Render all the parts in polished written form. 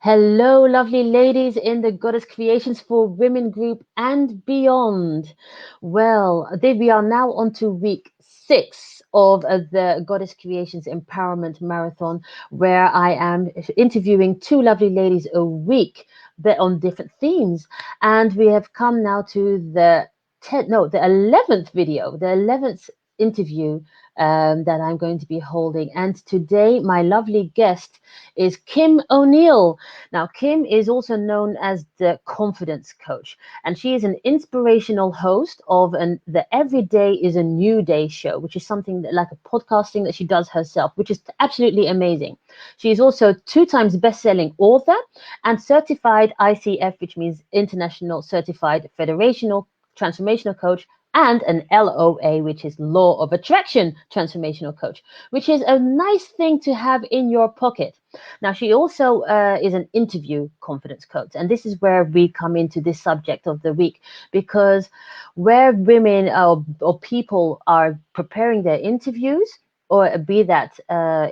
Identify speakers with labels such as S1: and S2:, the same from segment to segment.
S1: Hello, lovely ladies in the Goddess Creations for Women group and beyond. Well, we are now on to week 6 of the Goddess Creations Empowerment Marathon, where I am interviewing two lovely ladies a week, but on different themes. And we have come now to the 11th video, the 11th interview that I'm going to be holding. And today, my lovely guest is Kim ONeill. Now, Kim is also known as the confidence coach, and she is an inspirational host of the Every Day is a New Day show, which is something that, like a podcasting that she does herself, which is absolutely amazing. She is also 2 times best-selling author and certified ICF, which means International Certified Federational Transformational Coach, and an LOA, which is Law of Attraction Transformational Coach, which is a nice thing to have in your pocket. Now, she also is an interview confidence coach. And this is where we come into this subject of the week, because where women or people are preparing their interviews, or be that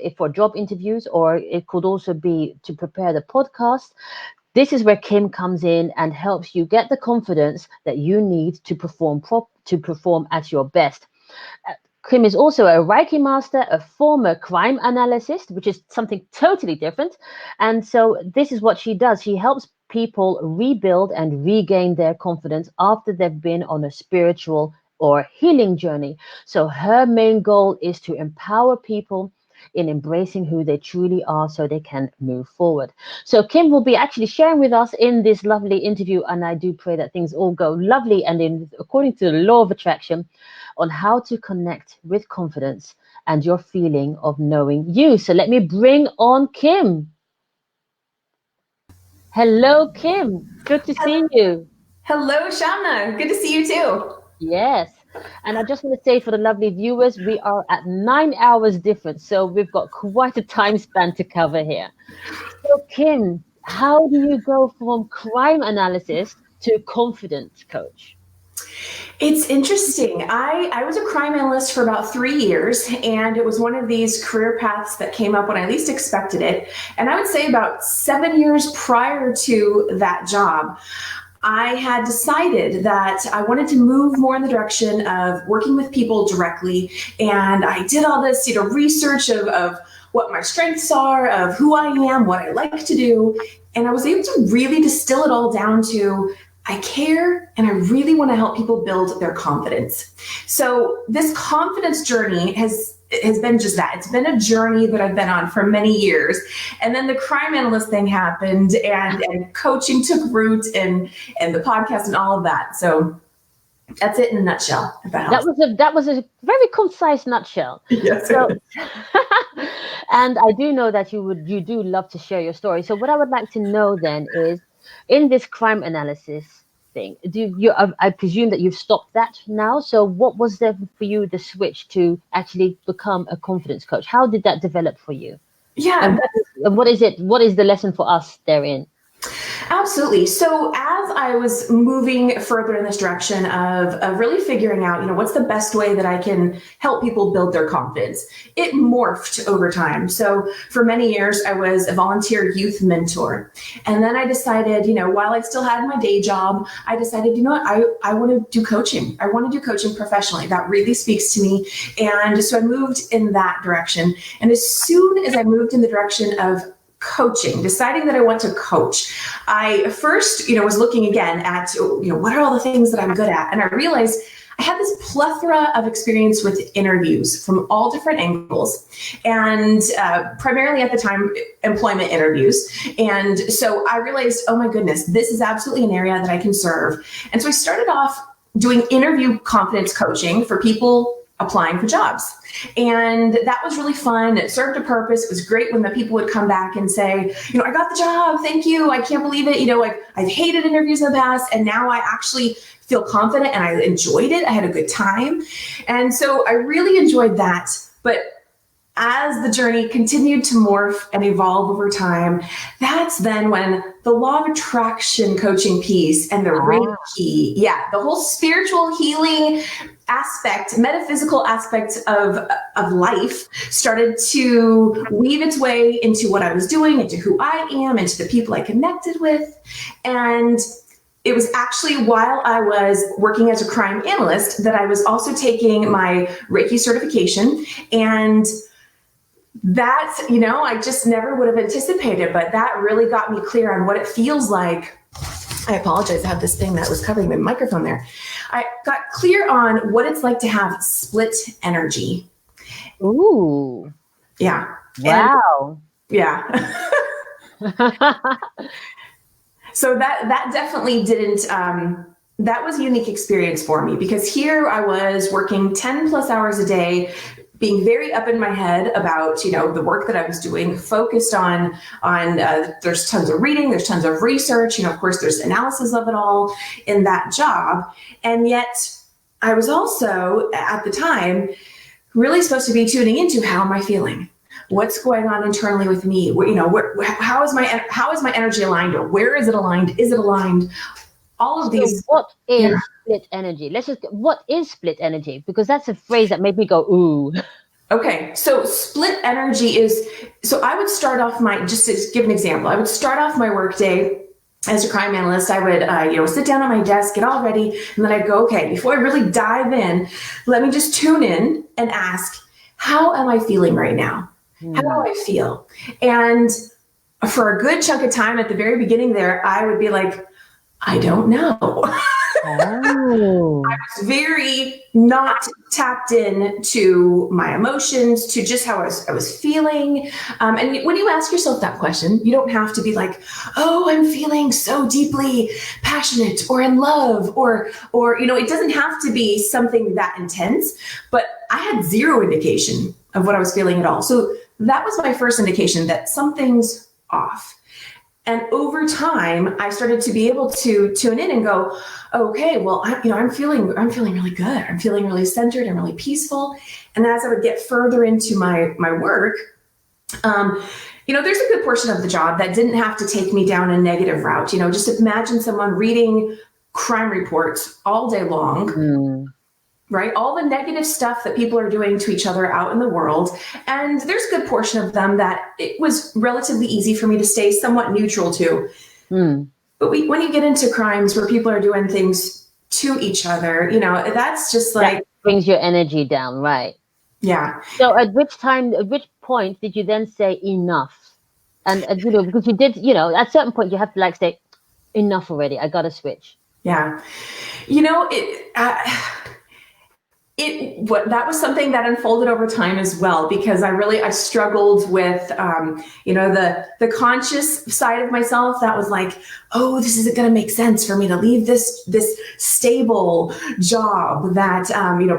S1: if for job interviews, or it could also be to prepare the podcast, this is where Kim comes in and helps you get the confidence that you need to perform at your best. Kim is also a Reiki Master, a former crime analyst, which is something totally different. And so this is what she does. She helps people rebuild and regain their confidence after they've been on a spiritual or healing journey. So her main goal is to empower people in embracing who they truly are so they can move forward. So Kim will be actually sharing with us in this lovely interview, and I do pray that things all go lovely and according to the law of attraction, on how to connect with confidence and your feeling of knowing you. So let me bring on Kim. Hello, Kim. Good to see you.
S2: Hello, Shamna. Good to see you too.
S1: Yes. And I just want to say for the lovely viewers, we are at 9 hours difference. So we've got quite a time span to cover here. So Kim, how do you go from crime analysis to confidence coach?
S2: It's interesting. I was a crime analyst for about 3 years, and it was one of these career paths that came up when I least expected it. And I would say about 7 years prior to that job, I had decided that I wanted to move more in the direction of working with people directly. And I did all this, research of what my strengths are, of who I am, what I like to do. And I was able to really distill it all down to I care and I really want to help people build their confidence. So this confidence journey has been just that. It's been a journey that I've been on for many years. And then the crime analyst thing happened and coaching took root and the podcast and all of that. So that's it in a nutshell.
S1: That was a very concise nutshell.
S2: Yes.
S1: So, and I do know that you do love to share your story. So what I would like to know then is, in this crime analysis thing, I presume that you've stopped that now. So what was there for you, the switch to actually become a confidence coach? How did that develop for you?
S2: Yeah.
S1: And what is it? What is the lesson for us therein?
S2: Absolutely. So as I was moving further in this direction of really figuring out, what's the best way that I can help people build their confidence, it morphed over time. So for many years, I was a volunteer youth mentor. And then I decided, while I still had my day job, I decided, I want to do coaching. I want to do coaching professionally. That really speaks to me. And so I moved in that direction. And as soon as I moved in the direction of coaching, deciding that I want to coach, I first, was looking again at, what are all the things that I'm good at? And I realized I had this plethora of experience with interviews from all different angles, and primarily at the time, employment interviews. And so I realized, oh my goodness, this is absolutely an area that I can serve. And so I started off doing interview confidence coaching for people applying for jobs. And that was really fun. It served a purpose. It was great when the people would come back and say, I got the job. Thank you. I can't believe it. I've hated interviews in the past, and now I actually feel confident and I enjoyed it. I had a good time. And so I really enjoyed that. But as the journey continued to morph and evolve over time, that's then when the law of attraction coaching piece and the Reiki, the whole spiritual healing aspect, metaphysical aspect of life started to weave its way into what I was doing, into who I am, into the people I connected with. And it was actually while I was working as a crime analyst that I was also taking my Reiki certification. And that, I just never would have anticipated, but that really got me clear on what it feels like. I apologize. I have this thing that was covering my microphone there. I got clear on what it's like to have split energy.
S1: Ooh.
S2: Yeah.
S1: Wow.
S2: Yeah. So that definitely didn't, that was a unique experience for me, because here I was working 10 plus hours a day, being very up in my head about, the work that I was doing, focused on there's tons of reading, there's tons of research, of course there's analysis of it all in that job. And yet I was also at the time really supposed to be tuning into, how am I feeling? What's going on internally with me? How is my energy aligned, or where is it aligned? Is it aligned? All of these.
S1: What is split energy? What is split energy? Because that's a phrase that made me go, ooh.
S2: Okay, so split energy is, so I would start off just to give an example, I would start off my workday as a crime analyst. I would, sit down at my desk, get all ready, and then I'd go, okay, before I really dive in, let me just tune in and ask, how am I feeling right now? How do I feel? And for a good chunk of time at the very beginning there, I would be like, I don't know.
S1: Oh.
S2: I was very not tapped in to my emotions, to just how I was feeling. And when you ask yourself that question, you don't have to be like, oh, I'm feeling so deeply passionate or in love, or it doesn't have to be something that intense. But I had zero indication of what I was feeling at all. So that was my first indication that something's off. And over time, I started to be able to tune in and go, okay, well, I'm feeling really good. I'm feeling really centered. I'm really peaceful. And as I would get further into my work, there's a good portion of the job that didn't have to take me down a negative route. Just imagine someone reading crime reports all day long. Right? All the negative stuff that people are doing to each other out in the world. And there's a good portion of them that it was relatively easy for me to stay somewhat neutral to. But when you get into crimes where people are doing things to each other, that's just like...
S1: That brings your energy down, right?
S2: Yeah.
S1: So at which point did you then say enough? And because you did, at a certain point you have to say, enough already, I got to switch.
S2: Yeah. That was something that unfolded over time as well, because I struggled with, the conscious side of myself that was like, oh, this isn't going to make sense for me to leave this stable job that,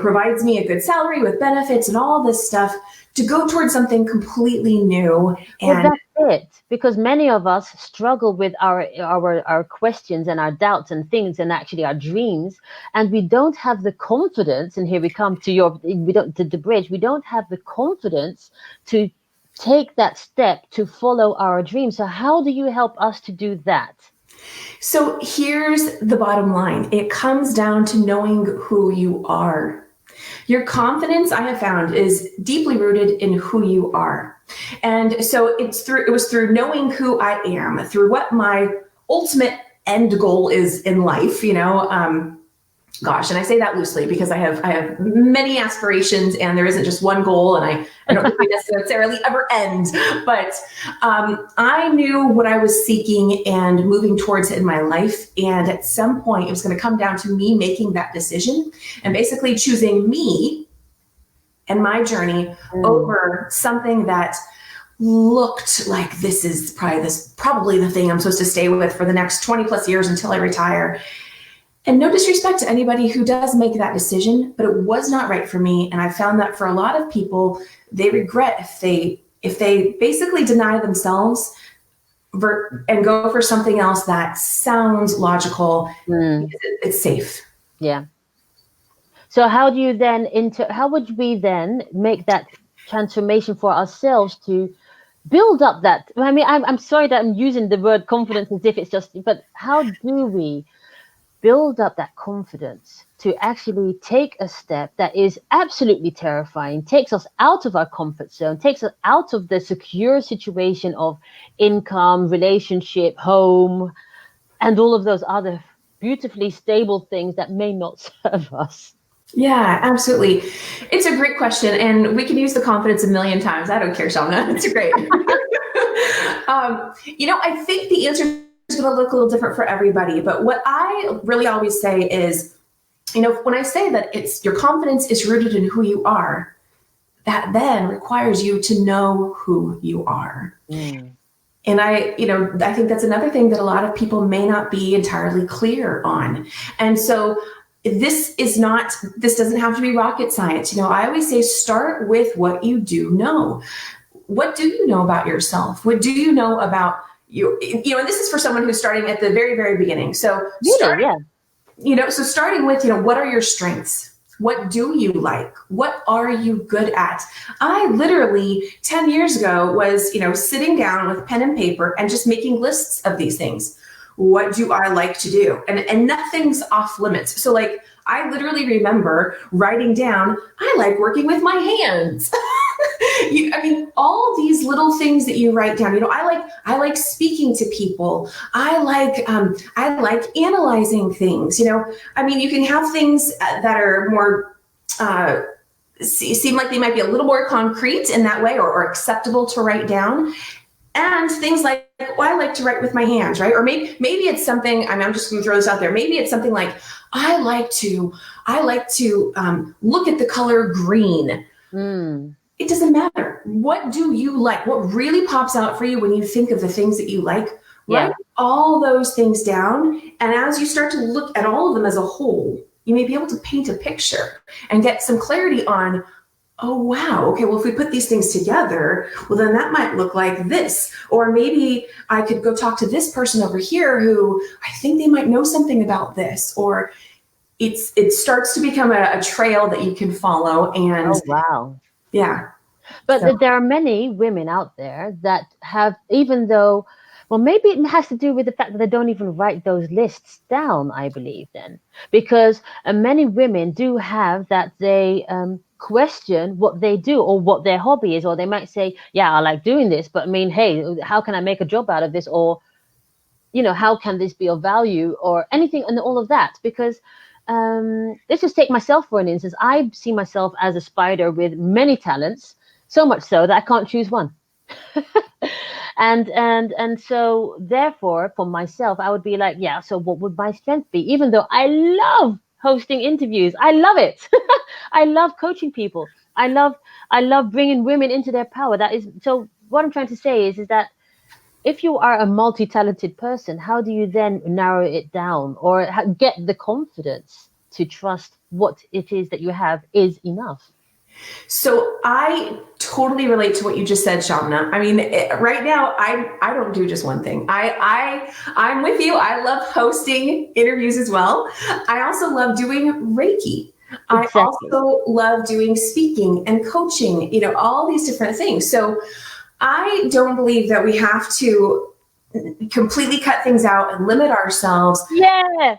S2: provides me a good salary with benefits and all this stuff, to go towards something completely new. And
S1: well, that's it, because many of us struggle with our questions and our doubts and things, and actually our dreams, and we don't have the confidence. And here we come to the bridge. We don't have the confidence to take that step to follow our dreams. So how do you help us to do that?
S2: So here's the bottom line. It comes down to knowing who you are. Your confidence, I have found, is deeply rooted in who you are. And so it was through knowing who I am, through what my ultimate end goal is in life, and I say that loosely because I have many aspirations, and there isn't just one goal, and I don't think we necessarily ever end. But I knew what I was seeking and moving towards in my life. And at some point, it was going to come down to me making that decision and basically choosing me and my journey over something that looked like this is probably the thing I'm supposed to stay with for the next 20 plus years until I retire. And no disrespect to anybody who does make that decision, but it was not right for me. And I found that for a lot of people, they regret if they basically deny themselves and go for something else that sounds logical. It's safe.
S1: Yeah. So how do you then how would we then make that transformation for ourselves to build up that. I mean, I'm sorry that I'm using the word confidence as if it's just, but how do we build up that confidence to actually take a step that is absolutely terrifying, takes us out of our comfort zone, takes us out of the secure situation of income, relationship, home, and all of those other beautifully stable things that may not serve us?
S2: Yeah, absolutely. It's a great question, and we can use the confidence a million times. I don't care, Shamna. It's great. I think the answer is going to look a little different for everybody. But what I really always say is, when I say that it's your confidence is rooted in who you are, that then requires you to know who you are.
S1: Mm.
S2: And I think that's another thing that a lot of people may not be entirely clear on. And so this doesn't have to be rocket science. I always say start with what you do know. What do you know about yourself? What do you know about you? And this is for someone who's starting at the very, very beginning. So starting with, what are your strengths? What do you like? What are you good at? I literally 10 years ago was, sitting down with pen and paper and just making lists of these things. What do I like to do? And nothing's off limits. So I literally remember writing down, I like working with my hands. All these little things that you write down, I like speaking to people. I like analyzing things, you can have things that are more, seem like they might be a little more concrete in that way or acceptable to write down. And things like, I like to write with my hands, right? Or maybe it's something, I'm just going to throw this out there. Maybe it's something like, I like to look at the color green. It doesn't matter. What do you like? What really pops out for you when you think of the things that you like? Write all those things down. And as you start to look at all of them as a whole, you may be able to paint a picture and get some clarity on, oh, wow. Okay, well, if we put these things together, well, then that might look like this. Or maybe I could go talk to this person over here who I think they might know something about this. Or it starts to become a trail that you can follow. And
S1: oh, wow.
S2: Yeah.
S1: But there are many women out there that have, even though, well, maybe it has to do with the fact that they don't even write those lists down, I believe then. Because many women do have that they question what they do or what their hobby is, or they might say, yeah, I like doing this, but hey, how can I make a job out of this? Or, how can this be of value or anything and all of that? Because let's just take myself for an instance. I see myself as a spider with many talents, so much so that I can't choose one. and so therefore for myself, I would be like, yeah, so what would my strength be? Even though I love hosting interviews, I love it. I love coaching people. I love bringing women into their power. That is, so what I'm trying to say is that if you are a multi-talented person, how do you then narrow it down or get the confidence to trust what it is that you have is enough?
S2: So I totally relate to what you just said, Shamna. Right now, I don't do just one thing. I'm with you. I love hosting interviews as well. I also love doing Reiki. Exactly. I also love doing speaking and coaching, all these different things. So I don't believe that we have to completely cut things out and limit ourselves.
S1: Yeah.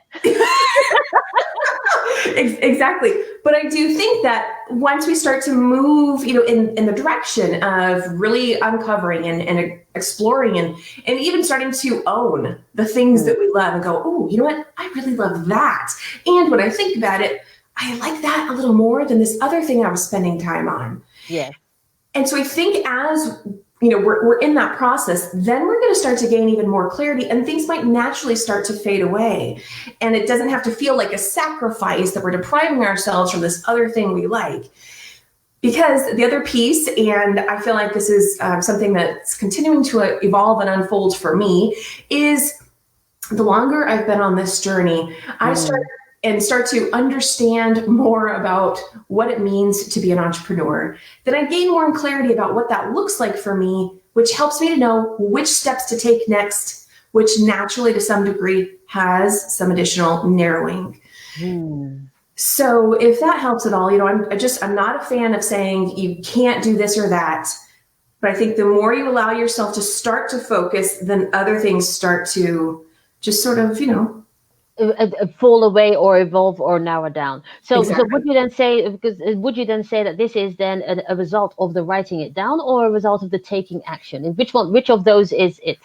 S2: Exactly. But I do think that once we start to move, in the direction of really uncovering and exploring and even starting to own the things that we love and go, oh, you know what? I really love that. And when I think about it, I like that a little more than this other thing I was spending time on.
S1: Yeah.
S2: And so I think as we're in that process, then we're going to start to gain even more clarity and things might naturally start to fade away. And it doesn't have to feel like a sacrifice that we're depriving ourselves from this other thing we like. Because the other piece, and I feel like this is something that's continuing to evolve and unfold for me, is the longer I've been on this journey, I start to understand more about what it means to be an entrepreneur, then I gain more clarity about what that looks like for me, which helps me to know which steps to take next, which naturally to some degree has some additional narrowing. So if that helps at all, I'm not a fan of saying you can't do this or that. But I think the more you allow yourself to start to focus, then other things start to just sort of,
S1: Fall away or evolve or narrow down. So
S2: exactly.
S1: would you then say, because would you then say that this is then a result of the writing it down or a result of the taking action? And which of those is it?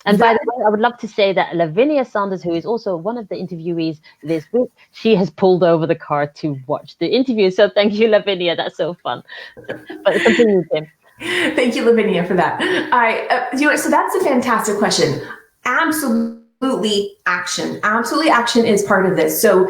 S1: And by
S2: That
S1: the way, I would love to say that Lavinia Sanders, who is also one of the interviewees this week, she has pulled over the car to watch the interview. So thank you, Lavinia. That's so fun. But continue, Tim.
S2: Thank you, Lavinia, for that. So that's a fantastic question. Absolutely action. Absolutely action is part of this. So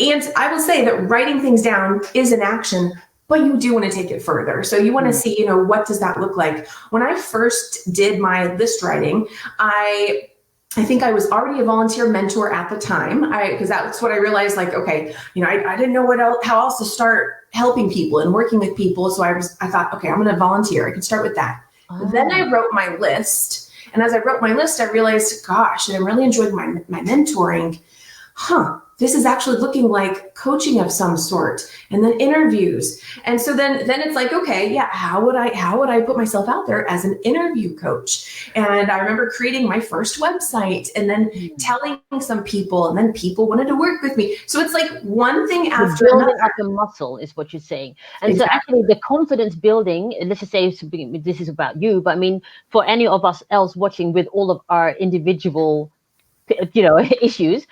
S2: and I will say that writing things down is an action, but you do want to take it further. So you want to see, what does that look like? When I first did my list writing, I think I was already a volunteer mentor at the time, because that's what I realized, like, okay, I didn't know how else to start helping people and working with people. So I thought, okay, I'm going to volunteer. I can start with that. Oh. Then I wrote my list. And as I wrote my list, I realized, gosh, I really enjoyed my mentoring. This is actually looking like coaching of some sort, and then interviews. And so then it's like, okay, yeah, how would I put myself out there as an interview coach? And I remember creating my first website and then telling some people, and then people wanted to work with me. So it's like one thing after
S1: building
S2: another.
S1: up a muscle is what you're saying. And
S2: Exactly.
S1: So actually the confidence building, let's just say this is about you, but I mean, for any of us else watching with all of our individual, issues,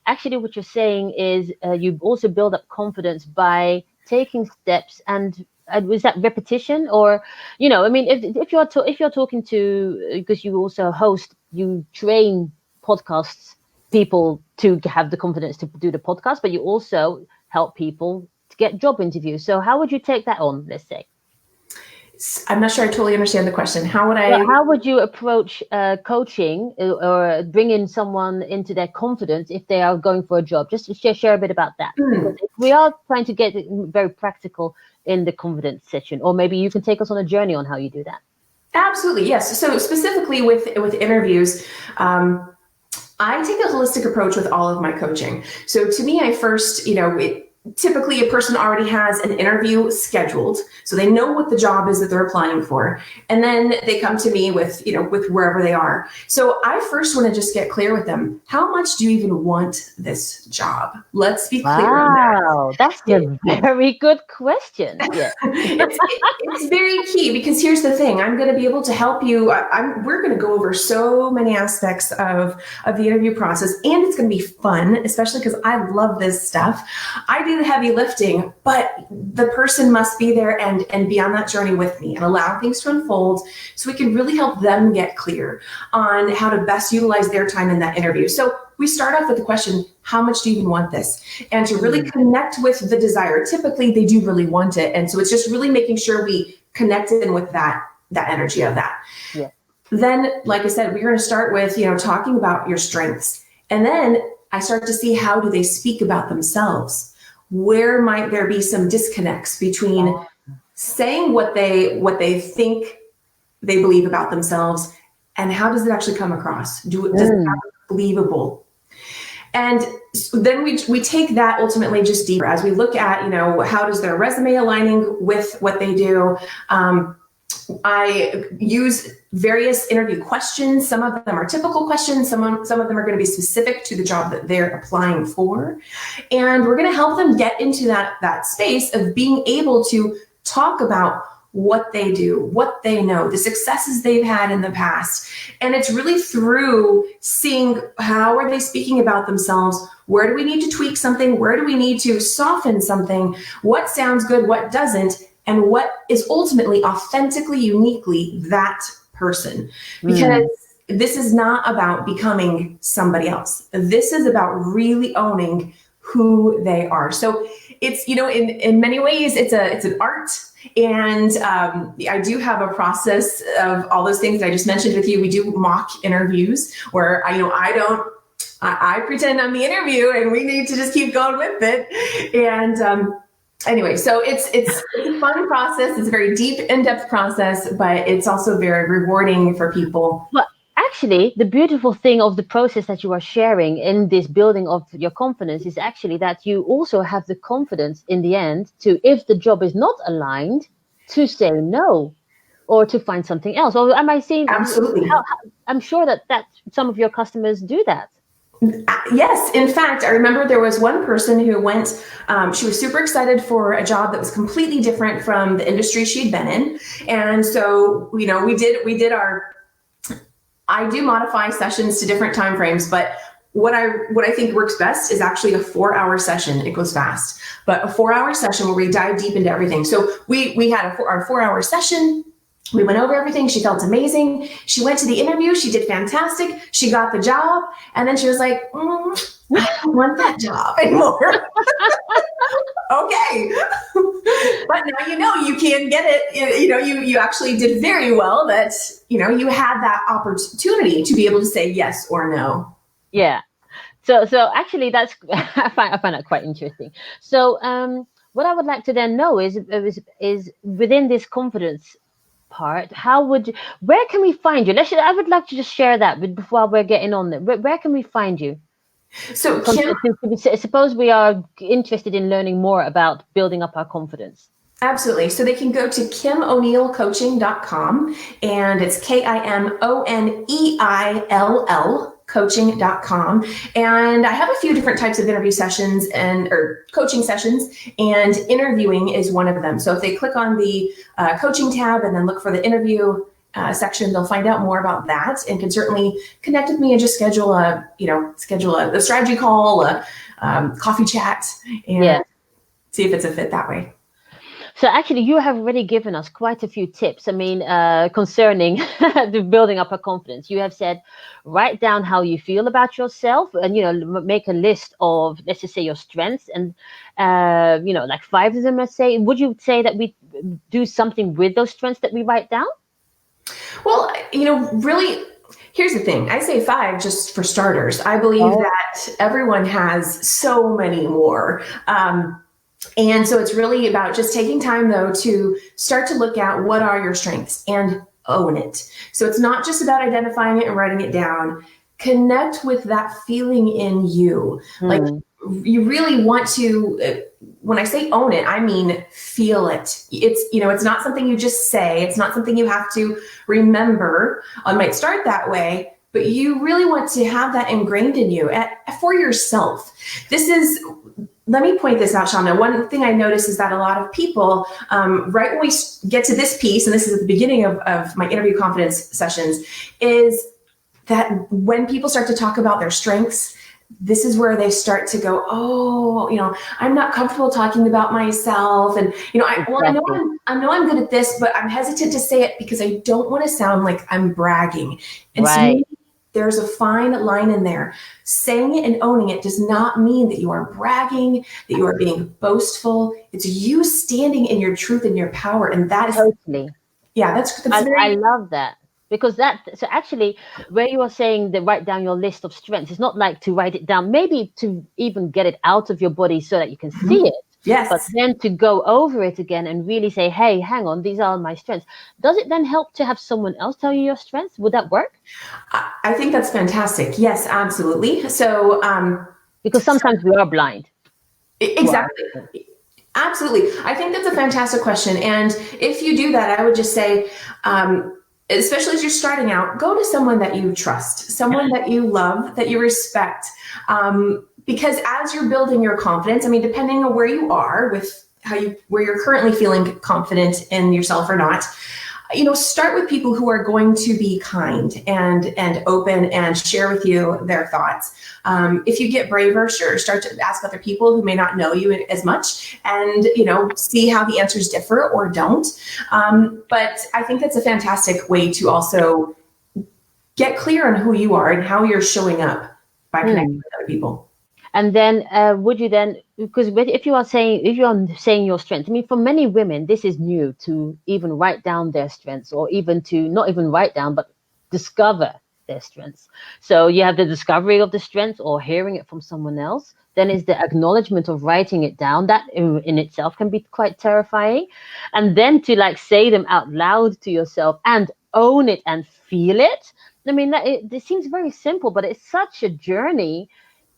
S1: actually what you're saying is you also build up confidence by taking steps. And was that repetition? Or I mean, if you're talking to, because you also you train podcasts people to have the confidence to do the podcast, but you also help people to get job interviews. So how would you take that on, let's say?
S2: I'm not sure I totally understand the question. How
S1: would you approach coaching or bringing someone into their confidence if they are going for a job? Just to share a bit about that. Because we are trying to get very practical in the confidence session, or maybe you can take us on a journey on how you do that.
S2: Absolutely, yes. So specifically with interviews, I take a holistic approach with all of my coaching. So to me, I first, typically a person already has an interview scheduled, so they know what the job is that they're applying for, and then they come to me with wherever they are. So I first want to just get clear with them. How much do you even want this job? Let's be clear on that.
S1: Wow, that's a very good question. Yeah.
S2: It's very key, because here's the thing. I'm going to be able to help you. We're going to go over so many aspects of the interview process, and it's going to be fun, especially because I love this stuff. I do the heavy lifting, but the person must be there and be on that journey with me and allow things to unfold, so we can really help them get clear on how to best utilize their time in that interview. So we start off with the question, how much do you even want this? And to really connect with the desire. Typically, they do really want it. And so it's just really making sure we connect in with that energy of that.
S1: Yeah.
S2: Then, like I said, we're going to start with, talking about your strengths. And then I start to see, how do they speak about themselves? Where might there be some disconnects between saying what they think they believe about themselves, and how does it actually come across? Does it sound believable? And then we take that ultimately just deeper as we look at, how does their resume aligning with what they do? I use various interview questions. Some of them are typical questions. Some of them are going to be specific to the job that they're applying for. And we're going to help them get into that space of being able to talk about what they do, what they know, the successes they've had in the past. And it's really through seeing, how are they speaking about themselves? Where do we need to tweak something? Where do we need to soften something? What sounds good? What doesn't? And what is ultimately authentically, uniquely that person? Because this is not about becoming somebody else. This is about really owning who they are. So it's, in many ways, it's an art. And I do have a process of all those things that I just mentioned with you. We do mock interviews where I pretend I'm the interview, and we need to just keep going with it. And anyway, so it's a fun process. It's a very deep, in-depth process, but it's also very rewarding for people.
S1: But actually, the beautiful thing of the process that you are sharing in this building of your confidence is actually that you also have the confidence in the end to, if the job is not aligned, to say no or to find something else. Or am I saying,
S2: Absolutely.
S1: I'm sure that some of your customers do that.
S2: Yes. In fact, I remember there was one person who went, she was super excited for a job that was completely different from the industry she'd been in. And so, we did I do modify sessions to different time frames, but what I think works best is actually a 4-hour session. It goes fast, but a 4-hour session where we dive deep into everything. So we had our 4-hour session. We went over everything. She felt amazing. She went to the interview. She did fantastic. She got the job. And then she was like, I don't want that job anymore. Okay. But now you can get it. You actually did very well that, you had that opportunity to be able to say yes or no.
S1: Yeah. So actually, that's I find that quite interesting. So what I would like to then know is within this confidence part, where can we find you? I would like to just share that before we're getting on there. Where can we find you?
S2: So Kim,
S1: Suppose we are interested in learning more about building up our confidence.
S2: Absolutely. So they can go to KimONeill.coaching.com, and it's KIMONEILL coaching.com. And I have a few different types of interview sessions or coaching sessions, and interviewing is one of them. So if they click on the coaching tab and then look for the interview section, they'll find out more about that and can certainly connect with me and just schedule a strategy call, a coffee chat, and see if it's a fit that way.
S1: So actually, you have already given us quite a few tips. I mean, concerning the building up our confidence. You have said, write down how you feel about yourself, and make a list of, let's just say, your strengths, and like 5 of them. Let's say, would you say that we do something with those strengths that we write down?
S2: Well, really. Here's the thing. I say 5 just for starters. I believe that everyone has so many more. And so it's really about just taking time, though, to start to look at what are your strengths and own it. So it's not just about identifying it and writing it down. Connect with that feeling in you. Like, you really want to, when I say own it, I mean feel it. It's not something you just say. It's not something you have to remember. It might start that way, but you really want to have that ingrained in you for yourself. Let me point this out, Shamna. One thing I notice is that a lot of people, right when we get to this piece, and this is at the beginning of my interview confidence sessions, is that when people start to talk about their strengths, this is where they start to go, I'm not comfortable talking about myself. And, I know I'm good at this, but I'm hesitant to say it because I don't want to sound like I'm bragging. And
S1: right.
S2: So there's a fine line in there. Saying it and owning it does not mean that you are bragging, that you are being boastful. It's you standing in your truth and your power. And that is
S1: totally.
S2: Yeah, that's
S1: I love that. Because so actually, where you are saying that write down your list of strengths, it's not like to write it down, maybe to even get it out of your body so that you can see it.
S2: Yes.
S1: But then to go over it again and really say, hey, hang on, these are my strengths. Does it then help to have someone else tell you your strengths? Would that work?
S2: I think that's fantastic. Yes, absolutely. So,
S1: because sometimes we are blind.
S2: Exactly. Wow. Absolutely. I think that's a fantastic question. And if you do that, I would just say, especially as you're starting out, go to someone that you trust, someone that you love, that you respect. Because as you're building your confidence, depending on where you are with where you're currently feeling confident in yourself or not, start with people who are going to be kind and open and share with you their thoughts. If you get braver, sure, start to ask other people who may not know you as much and, see how the answers differ or don't. But I think that's a fantastic way to also get clear on who you are and how you're showing up by connecting with other people.
S1: And then would you then, because if you are saying your strengths, for many women, this is new to even write down their strengths, or even to not even write down, but discover their strengths. So you have the discovery of the strengths or hearing it from someone else. Then is the acknowledgement of writing it down. That in itself can be quite terrifying. And then to say them out loud to yourself and own it and feel it. I mean, it seems very simple, but it's such a journey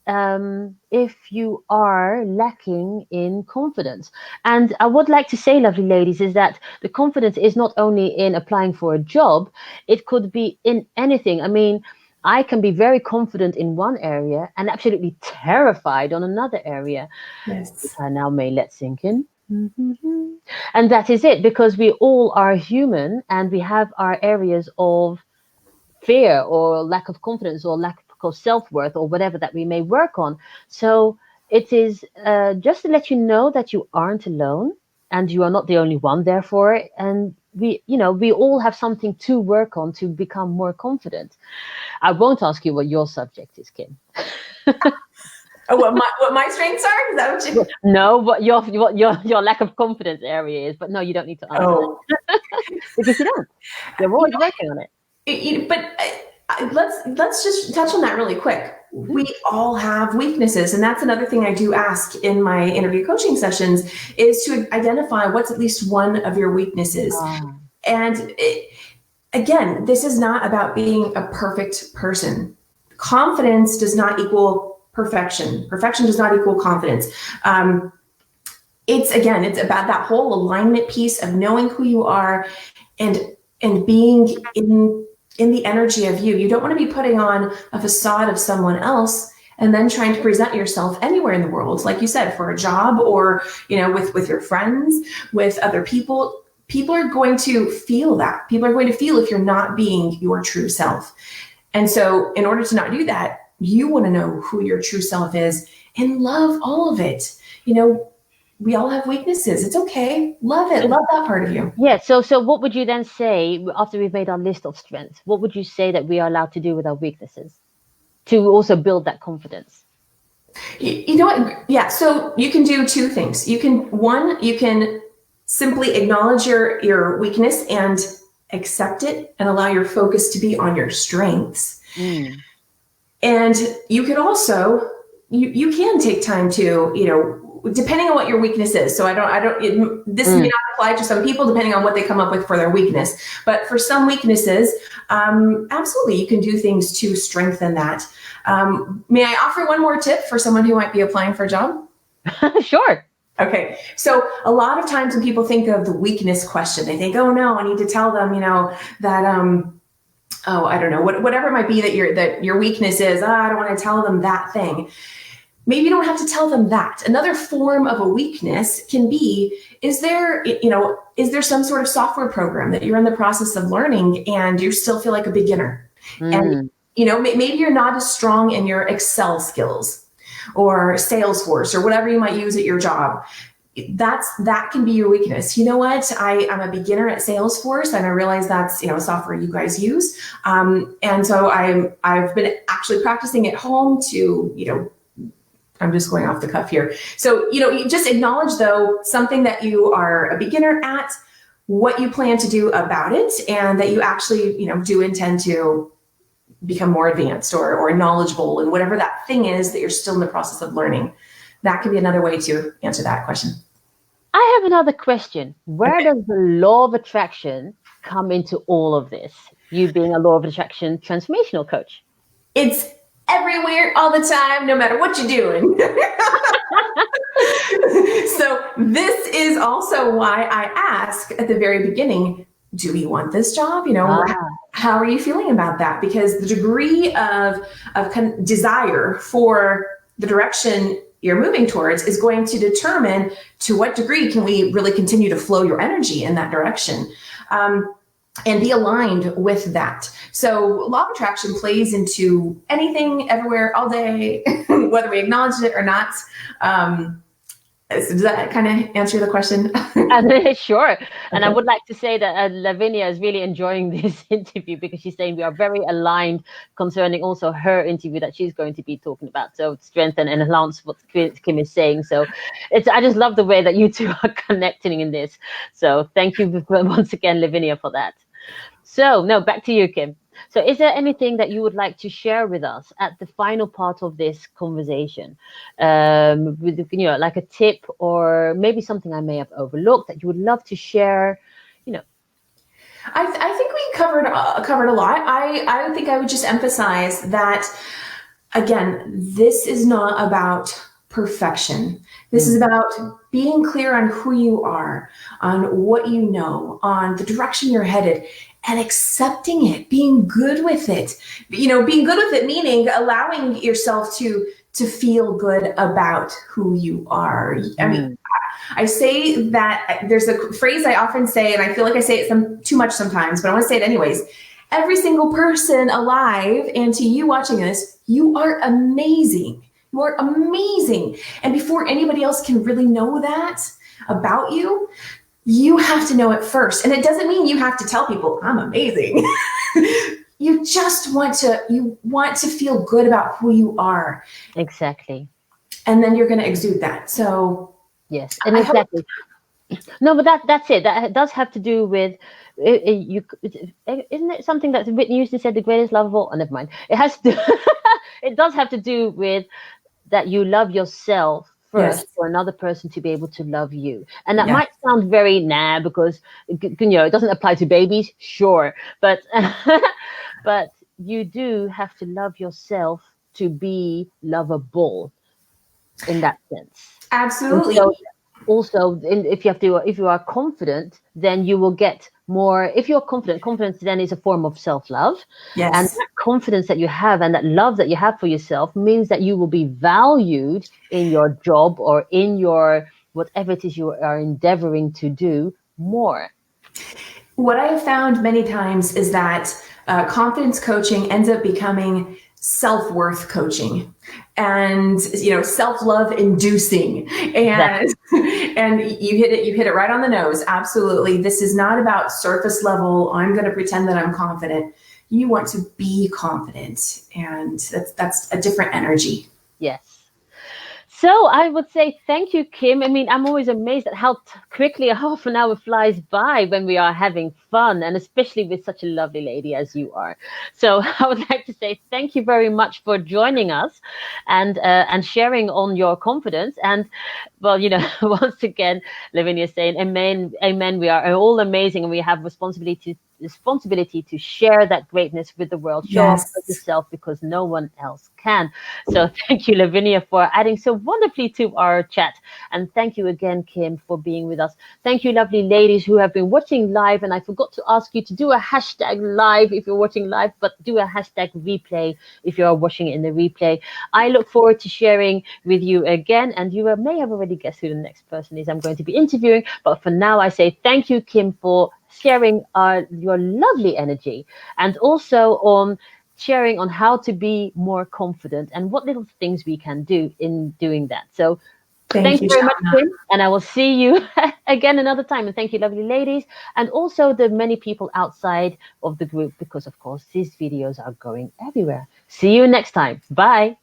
S1: if you are lacking in confidence. And I would like to say, lovely ladies, is that the confidence is not only in applying for a job, it could be in anything. I mean, I can be very confident in one area and absolutely terrified on another area. If
S2: Yes.
S1: I now may let sink in. Mhm. And that is it, because we all are human and we have our areas of fear or lack of confidence or lack of self-worth or whatever that we may work on. So it is just to let you know that you aren't alone and you are not the only one, therefore. And we all have something to work on to become more confident. I won't ask you what your subject is, Kim.
S2: Oh, what my strengths are? Is that what you?
S1: No, what your lack of confidence area is, but no, you don't need to answer
S2: Oh,
S1: that because you don't. You're
S2: you
S1: always
S2: know,
S1: working on it.
S2: but let's just touch on that really quick.
S1: Mhm.
S2: We all have weaknesses, and that's another thing I do ask in my interview coaching sessions is to identify what's at least one of your weaknesses.
S1: Ah,
S2: And again, this is not about being a perfect person. Confidence does not equal perfection. Perfection does not equal confidence. Um, it's about that whole alignment piece of knowing who you are and being in the energy of you. You don't want to be putting on a facade of someone else and then trying to present yourself anywhere in the world, like you said, for a job or with your friends, with other people. People are going to feel that. People are going to feel if you're not being your true self. And so in order to not do that, you want to know who your true self is and love all of it. We all have weaknesses. It's okay. Love it.
S1: so
S2: Love that part of you.
S1: yeah, so what would you then say after we've made our list of strengths? What would you say that we are allowed to do with our weaknesses to also build that confidence?
S2: You know what? Yeah. So you can do two things. You can simply acknowledge your weakness and accept it and allow your focus to be on your strengths.
S1: Mm,
S2: And you could also, you can take time to, depending on what your weakness is. So this may
S1: mm.
S2: not apply to some people depending on what they come up with for their weakness. But for some weaknesses, absolutely, you can do things to strengthen that. May I offer one more tip for someone who might be applying for a job?
S1: Sure.
S2: Okay. So a lot of times when people think of the weakness question, they think, oh no, I need to tell them, that, oh, I don't know, whatever it might be that your weakness is. I don't want to tell them that thing. Maybe you don't have to tell them that. Another form of a weakness can be, is there some sort of software program that you're in the process of learning and you still feel like a beginner? And,
S1: Mm.
S2: maybe you're not as strong in your Excel skills or Salesforce or whatever you might use at your job. That can be your weakness. You know what? I'm a beginner at Salesforce, and I realize that's a software you guys use. And so I've been actually practicing at home to I'm just going off the cuff here. So you just acknowledge though something that you are a beginner at, what you plan to do about it, and that you actually do intend to become more advanced or knowledgeable in whatever that thing is that you're still in the process of learning. That could be another way to answer that question.
S1: I have another question. Where
S2: Okay.
S1: does the law of attraction come into all of this? You being a law of attraction transformational coach.
S2: It's everywhere all the time, no matter what you're doing. So this is also why I ask at the very beginning, do you want this job?
S1: Ah,
S2: How are you feeling about that? Because the degree of desire for the direction you're moving towards is going to determine to what degree can we really continue to flow your energy in that direction. And be aligned with that. So law of attraction plays into anything, everywhere, all day, whether we acknowledge it or not. Does that kind of answer the question?
S1: sure. And I
S2: Okay.
S1: would like to say that Lavinia is really enjoying this interview because she's saying we are very aligned concerning also her interview that she's going to be talking about. So strengthen and enhance what Kim is saying. So I just love the way that you two are connecting in this. So thank you once again, Lavinia, for that. So no, back to you, Kim. So is there anything that you would like to share with us at the final part of this conversation? Like a tip or maybe something I may have overlooked that you would love to share?
S2: I think covered a lot. I think I would just emphasize that, again, this is not about perfection. This is about being clear on who you are, on what you know, on the direction you're headed, and accepting it, being good with it. Being good with it, meaning allowing yourself to feel good about who you are. I mean, I say that there's a phrase I often say, and I feel like I say it too much sometimes, but I want to say it anyways. Every single person alive, and to you watching this, you are amazing. You are amazing. And before anybody else can really know that about you, you have to know it first. And it doesn't mean you have to tell people, I'm amazing. You just want to feel good about who you are.
S1: Exactly.
S2: And then you're going to exude that. So
S1: yes, and exactly. No, but that's it. That does have to do with you. Isn't it something that Whitney Houston said, the greatest love of all? Oh, never mind. It has to. It does have to do with that you love yourself first for another person to be able to love you. And that might sound very because it doesn't apply to babies, sure, but but you do have to love yourself to be lovable in that sense.
S2: Absolutely.
S1: Also, if you are confident, then you will get more. If you're confidence then is a form of self-love.
S2: Yes.
S1: And that confidence that you have and that love that you have for yourself means that you will be valued in your job or in your whatever it is you are endeavoring to do more.
S2: What I have found many times is that confidence coaching ends up becoming self-worth coaching and self-love inducing, and and you hit it right on the nose. Absolutely. This is not about surface level, I'm going to pretend that I'm confident. You want to be confident, and that's a different energy.
S1: Yes. So I would say thank you, Kim. I mean, I'm always amazed at how quickly a half an hour flies by when we are having fun, and especially with such a lovely lady as you are. So I would like to say thank you very much for joining us and sharing on your confidence. And well, once again, Lavinia is saying, amen, amen. We are all amazing, and we have responsibility to share that greatness with the world. Show up for yourself because no one else can. So thank you, Lavinia, for adding so wonderfully to our chat. And thank you again, Kim, for being with us. Thank you, lovely ladies who have been watching live. And I forgot to ask you to do a hashtag live if you're watching live, but do a hashtag replay if you are watching it in the replay. I look forward to sharing with you again. And you may have already guessed who the next person is I'm going to be interviewing. But for now, I say thank you, Kim, for sharing your lovely energy, and also on sharing on how to be more confident and what little things we can do in doing that. So thank you very much, Kim, and I will see you again another time. And thank you, lovely ladies, and also the many people outside of the group, because of course these videos are going everywhere. See you next time. Bye.